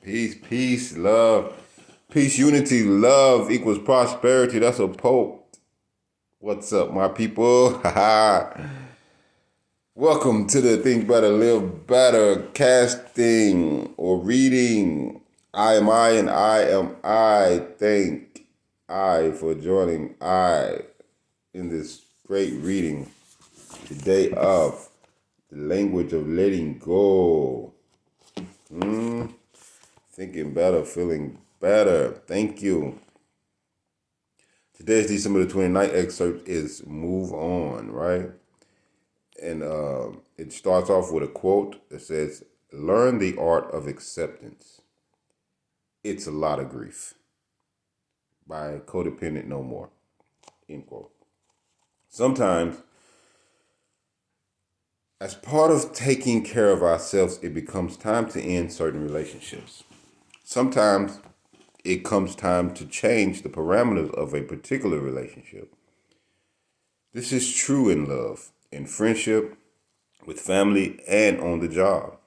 Peace, love. Peace, unity, love equals prosperity. That's a Pope. What's up, my people? Welcome to the Think Better, Live Better casting or reading. I am I and I am I. Thank I for joining I in this great reading today of the language of letting go. Thinking better, feeling better. Thank you. Today's December the 29th excerpt is Move On, right? And it starts off with a quote that says, "Learn the art of acceptance. It's a lot of grief." By Codependent No More, end quote. Sometimes, as part of taking care of ourselves, it becomes time to end certain relationships. Sometimes it comes time to change the parameters of a particular relationship. This is true in love, in friendship, with family, and on the job.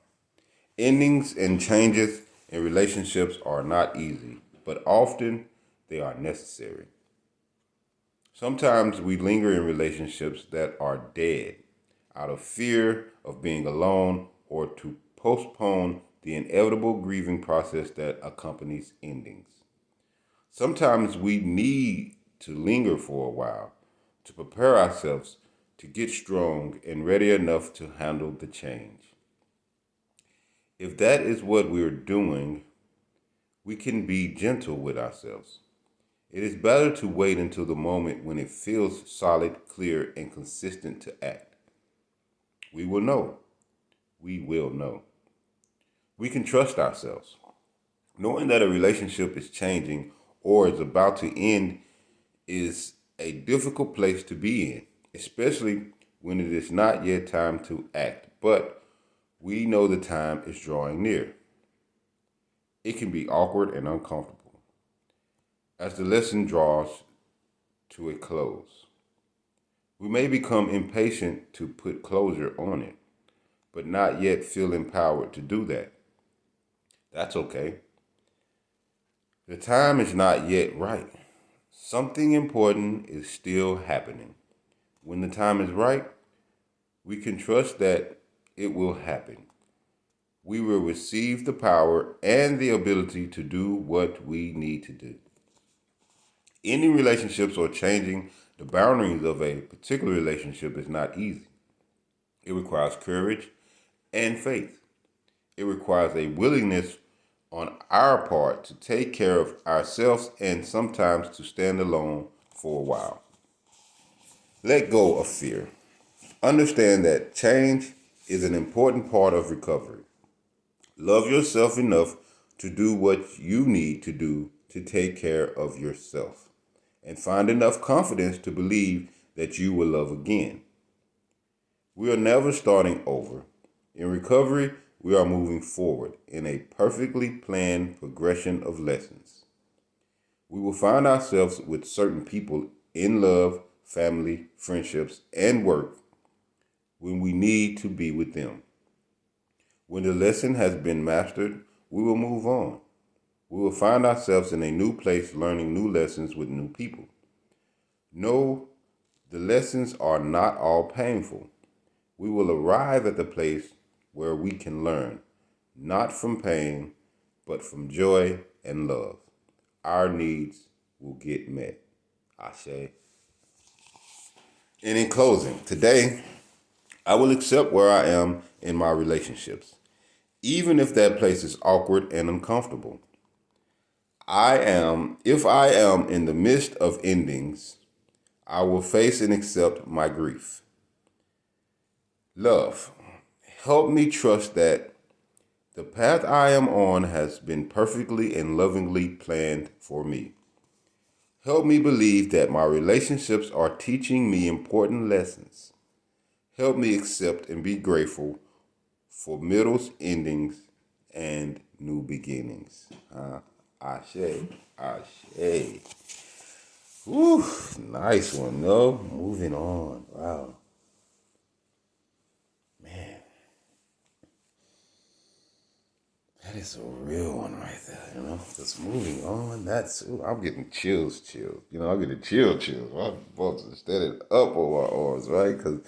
Endings and changes in relationships are not easy, but often they are necessary. Sometimes we linger in relationships that are dead out of fear of being alone or to postpone the inevitable grieving process that accompanies endings. Sometimes we need to linger for a while to prepare ourselves to get strong and ready enough to handle the change. If that is what we're doing, we can be gentle with ourselves. It is better to wait until the moment when it feels solid, clear, and consistent to act. We will know. We will know. We can trust ourselves. Knowing that a relationship is changing or is about to end is a difficult place to be in, especially when it is not yet time to act, but we know the time is drawing near. It can be awkward and uncomfortable as the lesson draws to a close. We may become impatient to put closure on it, but not yet feel empowered to do that. That's okay. The time is not yet right. Something important is still happening. When the time is right, we can trust that it will happen. We will receive the power and the ability to do what we need to do. Ending relationships or changing the boundaries of a particular relationship is not easy. It requires courage and faith. It requires a willingness on our part to take care of ourselves and sometimes to stand alone for a while. Let go of fear. Understand that change is an important part of recovery. Love yourself enough to do what you need to do to take care of yourself. And find enough confidence to believe that you will love again. We are never starting over. In recovery, we are moving forward in a perfectly planned progression of lessons. We will find ourselves with certain people in love, family, friendships, and work when we need to be with them. When the lesson has been mastered, we will move on. We will find ourselves in a new place learning new lessons with new people. No, the lessons are not all painful. We will arrive at the place where we can learn, not from pain, but from joy and love. Our needs will get met. Ashe. And in closing, today, I will accept where I am in my relationships, even if that place is awkward and uncomfortable. If I am in the midst of endings, I will face and accept my grief. Love, help me trust that the path I am on has been perfectly and lovingly planned for me. Help me believe that my relationships are teaching me important lessons. Help me accept and be grateful for middles, endings, and new beginnings. Ashe, ashe. Whew, nice one, no? Moving on. Wow. Man. That is a real one right there, you know. Just moving on. I'm getting chills. You know, I'm getting chills. My folks are standing up on my arms, right? Because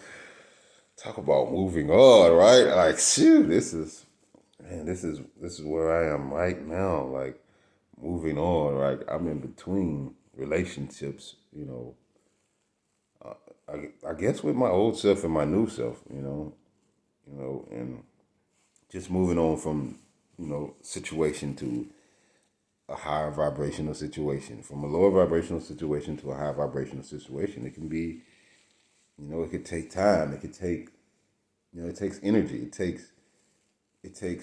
talk about moving on, right? Like, shoot, this is where I am right now. Like, moving on. Like, I'm in between relationships. You know, I guess with my old self and my new self. And just moving on from situation to a higher vibrational situation, from a lower vibrational situation to a higher vibrational situation. It can be, it could take time. It could take, it takes energy. It takes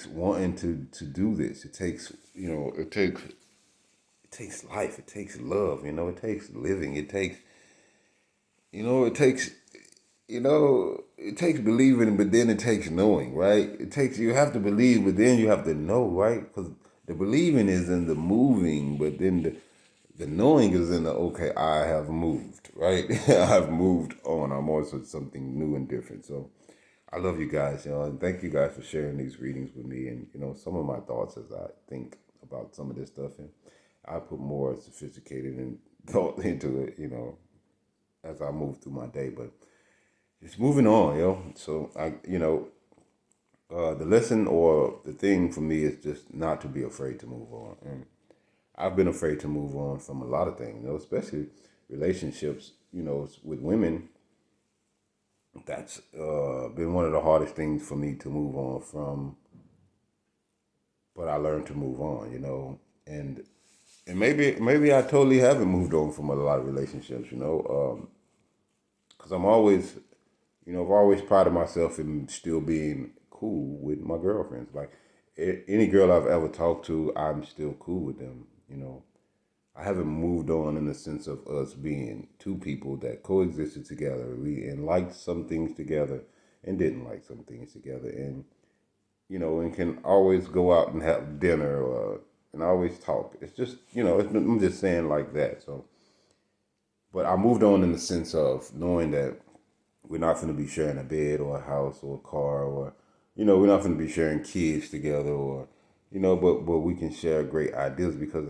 wanting to do this. It takes life. It takes love. It takes living. It takes believing, but then it takes knowing, right? You have to believe, but then you have to know, right? Because the believing is in the moving, but then the knowing is in the, okay, I have moved, right? I've moved on. I'm on to something new and different. So I love you guys, and thank you guys for sharing these readings with me and, some of my thoughts as I think about some of this stuff. And I put more sophisticated and thought into it, as I move through my day. But just moving on, So the lesson or the thing for me is just not to be afraid to move on. And I've been afraid to move on from a lot of things, especially relationships, with women. That's been one of the hardest things for me to move on from. But I learned to move on, and maybe I totally haven't moved on from a lot of relationships, because I'm always, I've always prided myself in still being cool with my girlfriends. Like any girl I've ever talked to, I'm still cool with them. I haven't moved on in the sense of us being two people that coexisted together. We and liked some things together and didn't like some things together, and can always go out and have dinner and always talk. It's just, I'm just saying like that. So, but I moved on in the sense of knowing that we're not going to be sharing a bed or a house or a car or, we're not going to be sharing kids together or, but we can share great ideas because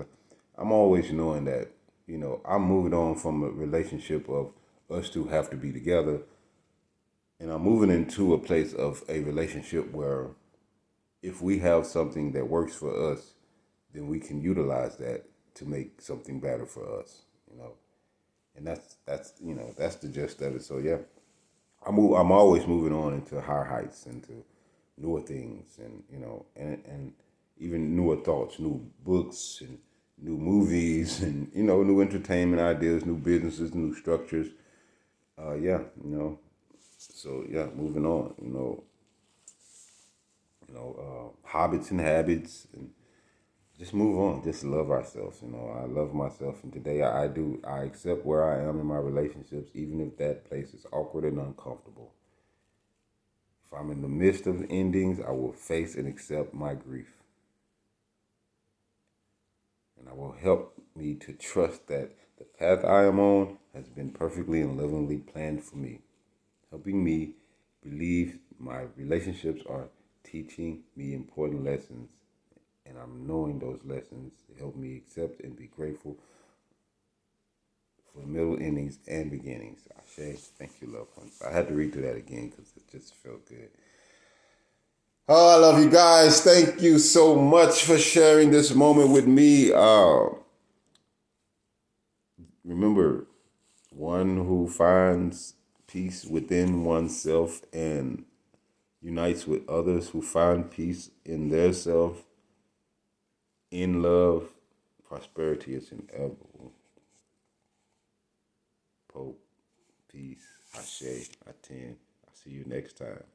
I'm always knowing that, I'm moving on from a relationship of us two have to be together. And I'm moving into a place of a relationship where if we have something that works for us, then we can utilize that to make something better for us, And that's the gist of it. So yeah, I'm always moving on into higher heights, into newer things, and and even newer thoughts, new books, and new movies, and new entertainment ideas, new businesses, new structures. Yeah, So yeah, moving on. Hobbits and habits, and just move on. Just love ourselves. I love myself, and today I do. I accept where I am in my relationships, even if that place is awkward and uncomfortable. If I'm in the midst of endings, I will face and accept my grief. And I will help me to trust that the path I am on has been perfectly and lovingly planned for me, helping me believe my relationships are teaching me important lessons. And I'm knowing those lessons help me accept and be grateful for the middle endings and beginnings. Ashe, thank you, loved ones. I had to read through that again because it just felt good. Oh, I love you guys. Thank you so much for sharing this moment with me. Remember, one who finds peace within oneself and unites with others who find peace in their self, in love, prosperity is inevitable. Pope, peace, Ashe, Aten. I'll see you next time.